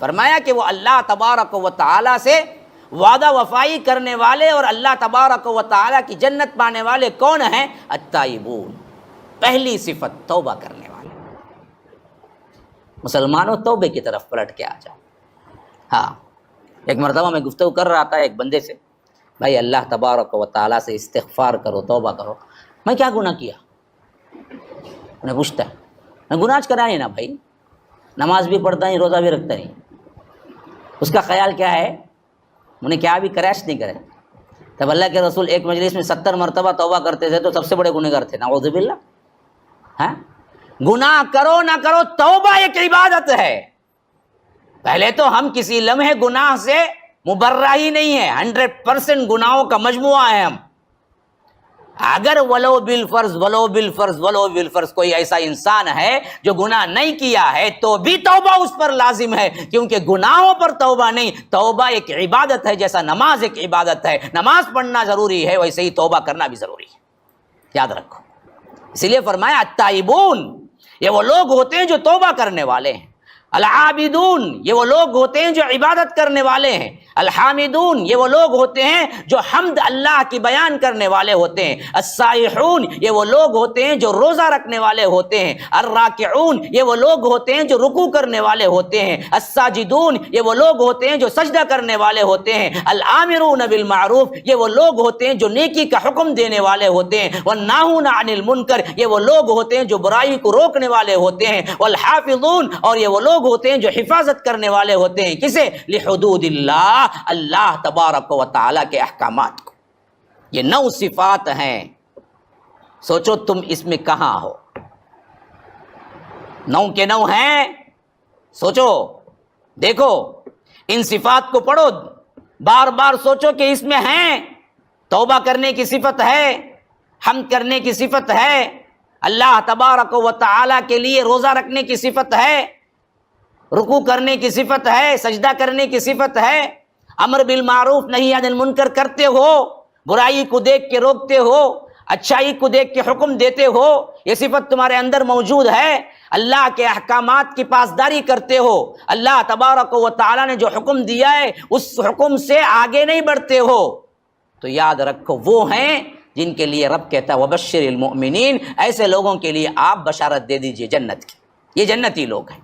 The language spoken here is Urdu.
فرمایا کہ وہ اللہ تبارک و تعالیٰ سے وعدہ وفائی کرنے والے اور اللہ تبارک و تعالیٰ کی جنت پانے والے کون ہیں؟ التائبون، پہلی صفت توبہ کرنے والے۔ مسلمانوں توبے کی طرف پلٹ کے آ جاؤ۔ ہاں، ایک مرتبہ میں گفتگو کر رہا تھا ایک بندے سے، بھائی اللہ تبارک و تعالیٰ سے استغفار کرو، توبہ کرو۔ میں کیا گناہ کیا؟ انہیں پوچھتا ہے، میں گناہ کرا نہیں نا بھائی، نماز بھی پڑھتا نہیں، روزہ بھی رکھتا نہیں۔ اس کا خیال کیا ہے؟ انہیں کیا بھی کریش نہیں کرے۔ تب اللہ کے رسول ایک مجلس میں 70 مرتبہ توبہ کرتے تھے تو سب سے بڑے گنہگار تھے، نعوذ باللہ۔ ہاں، گناہ کرو نہ کرو، توبہ ایک عبادت ہے۔ پہلے تو ہم کسی لمحے گناہ سے مبرہ ہی نہیں ہے، 100% گناہوں کا مجموعہ ہے ہم۔ اگر ولو بالفرض کوئی ایسا انسان ہے جو گناہ نہیں کیا ہے تو بھی توبہ اس پر لازم ہے، کیونکہ گناہوں پر توبہ نہیں، توبہ ایک عبادت ہے، جیسا نماز ایک عبادت ہے، نماز پڑھنا ضروری ہے ویسے ہی توبہ کرنا بھی ضروری ہے، یاد رکھو۔ اسی لیے فرمایا التائبون، یہ وہ لوگ ہوتے ہیں جو توبہ کرنے والے ہیں۔ العابدون، یہ وہ لوگ ہوتے ہیں جو عبادت کرنے والے ہیں۔ الحامدون، یہ وہ لوگ ہوتے ہیں جو حمد اللہ کی بیان کرنے والے ہوتے ہیں۔ السائحون، یہ وہ لوگ ہوتے ہیں جو روزہ رکھنے والے ہوتے ہیں۔ الراکعون، یہ وہ لوگ ہوتے ہیں جو رکوع کرنے والے ہوتے ہیں۔ الساجدون، یہ وہ لوگ ہوتے ہیں جو سجدہ کرنے والے ہوتے ہیں۔ الآمرون بالمعروف، یہ وہ لوگ ہوتے ہیں جو نیکی کا حکم دینے والے ہوتے ہیں۔ والناہون عن المنکر، یہ وہ لوگ ہوتے ہیں جو برائی کو روکنے والے ہوتے ہیں۔ والحافظون، اور یہ وہ لوگ ہوتے ہیں جو حفاظت کرنے والے ہوتے ہیں، کسے؟ لحدود اللہ، اللہ تبارک و تعالیٰ کے احکامات کو۔ یہ 9 صفات ہیں، سوچو تم اس میں کہاں ہو؟ 9 کے 9 ہیں، سوچو، دیکھو ان صفات کو پڑھو، بار بار سوچو کہ اس میں ہیں۔ توبہ کرنے کی صفت ہے، حمد کرنے کی صفت ہے، اللہ تبارک و تعالیٰ کے لیے روزہ رکھنے کی صفت ہے، رکوع کرنے کی صفت ہے، سجدہ کرنے کی صفت ہے، امر بالمعروف نہی عن المنکر کرتے ہو، برائی کو دیکھ کے روکتے ہو، اچھائی کو دیکھ کے حکم دیتے ہو، یہ صفت تمہارے اندر موجود ہے۔ اللہ کے احکامات کی پاسداری کرتے ہو، اللہ تبارک و تعالیٰ نے جو حکم دیا ہے اس حکم سے آگے نہیں بڑھتے ہو، تو یاد رکھو وہ ہیں جن کے لیے رب کہتا ہے وبشر المؤمنین، ایسے لوگوں کے لیے آپ بشارت دے دیجئے جنت کی، یہ جنتی لوگ ہیں۔